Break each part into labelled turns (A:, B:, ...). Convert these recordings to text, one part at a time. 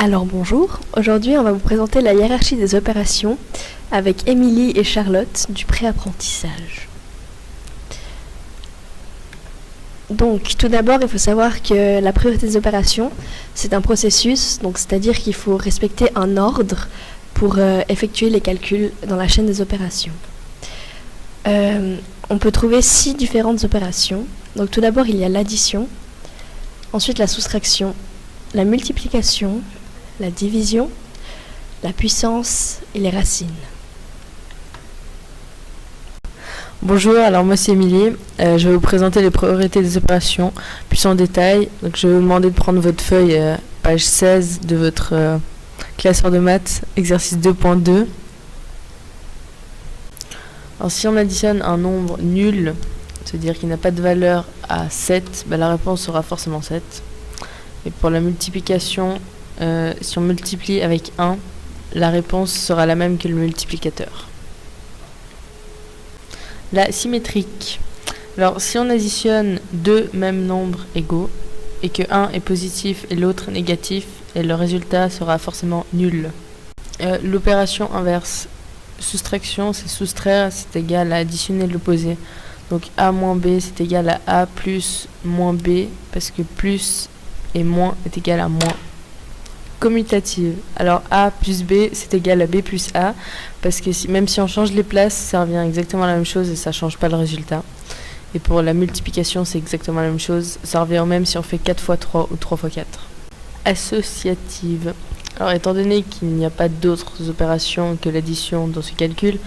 A: Alors bonjour, aujourd'hui on va vous présenter la hiérarchie des opérations avec Émilie et Charlotte du préapprentissage. Donc tout d'abord il faut savoir que la priorité des opérations c'est un processus, donc c'est-à-dire qu'il faut respecter un ordre pour effectuer les calculs dans la chaîne des opérations. On peut trouver 6 différentes opérations. Donc tout d'abord il y a l'addition, ensuite la soustraction, la multiplication, la division, la puissance et les racines.
B: Bonjour, alors moi c'est Émilie, je vais vous présenter les priorités des opérations plus en détail. Donc je vais vous demander de prendre votre feuille, page 16 de votre classeur de maths, exercice 2.2. Alors si on additionne un nombre nul, c'est-à-dire qu'il n'a pas de valeur à 7, la réponse sera forcément 7. Et pour la multiplication, si on multiplie avec 1, la réponse sera la même que le multiplicateur. La symétrique. Alors si on additionne deux mêmes nombres égaux et que un est positif et l'autre négatif, et le résultat sera forcément nul. L'opération inverse. Soustraction, c'est soustraire, c'est égal à additionner l'opposé. Donc A moins B, c'est égal à A plus moins B, parce que plus et moins est égal à moins. Commutative. Alors A plus B, c'est égal à B plus A, parce que même si on change les places, ça revient exactement à la même chose et ça ne change pas le résultat. Et pour la multiplication, c'est exactement la même chose. Ça revient au même si on fait 4 fois 3 ou 3 fois 4. Associative. Alors étant donné qu'il n'y a pas d'autres opérations que l'addition dans ce calcul,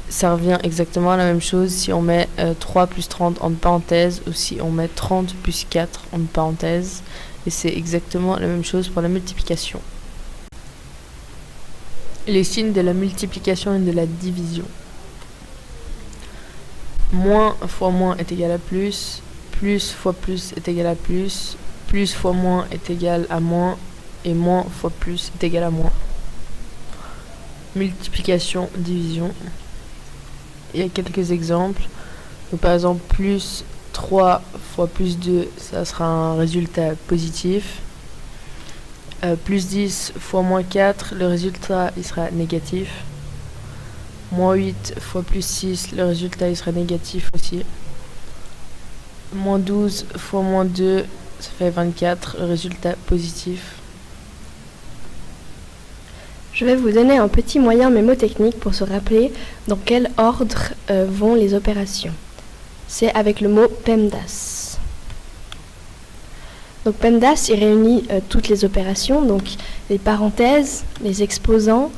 B: ça revient exactement à la même chose si on met 3 plus 30 entre parenthèses ou si on met 30 plus 4 entre parenthèses. Et c'est exactement la même chose pour la multiplication. Les signes de la multiplication et de la division. Moins fois moins est égal à plus fois plus est égal à plus fois moins est égal à moins, et moins fois plus est égal à moins. Multiplication, division. Il y a quelques exemples. Donc, par exemple, plus 3 fois plus 2, ça sera un résultat positif. Plus 10 fois moins 4, le résultat il sera négatif. Moins 8 fois plus 6, le résultat il sera négatif aussi. Moins 12 fois moins 2, ça fait 24, le résultat positif.
A: Je vais vous donner un petit moyen mémotechnique pour se rappeler dans quel ordre vont les opérations. C'est avec le mot PEMDAS. Donc PEMDAS, il réunit toutes les opérations, donc les parenthèses, les exposants,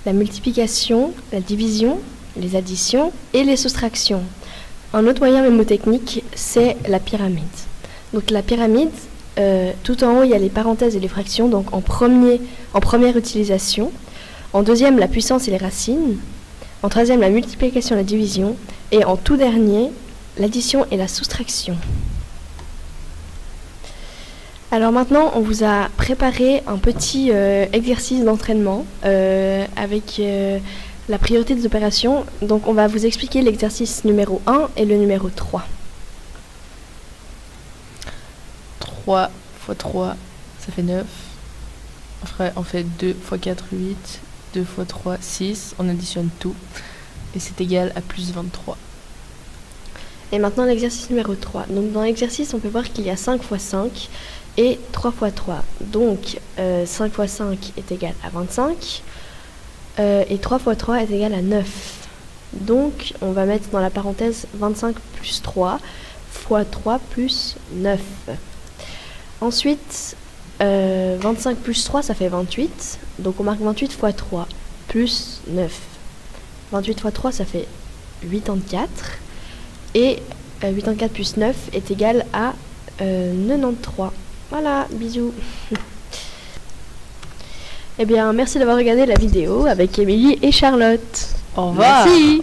A: la multiplication, la division, les additions et les soustractions. Un autre moyen mémotechnique, c'est la pyramide. Donc la pyramide, tout en haut, il y a les parenthèses et les fractions, donc en première utilisation. En deuxième, la puissance et les racines. En troisième, la multiplication et la division. Et en tout dernier, l'addition et la soustraction. Alors maintenant, on vous a préparé un petit exercice d'entraînement avec la priorité des opérations. Donc on va vous expliquer l'exercice numéro 1 et le numéro 3.
B: 3 fois 3, ça fait 9. On fait 2 fois 4, 8. 2 fois 3, 6. On additionne tout. Et c'est égal à plus 23.
A: Et maintenant l'exercice numéro 3. Donc dans l'exercice, on peut voir qu'il y a 5 fois 5 et 3 fois 3. Donc 5 fois 5 est égal à 25. Et 3 fois 3 est égal à 9. Donc on va mettre dans la parenthèse 25 plus 3 fois 3 plus 9. Ensuite, 25 plus 3, ça fait 28. Donc on marque 28 fois 3 plus 9. 28 fois 3, ça fait 84. Et 84 plus 9 est égal à 93. Voilà, bisous. Eh bien, merci d'avoir regardé la vidéo avec Émilie et Charlotte.
B: Au revoir.
A: Merci.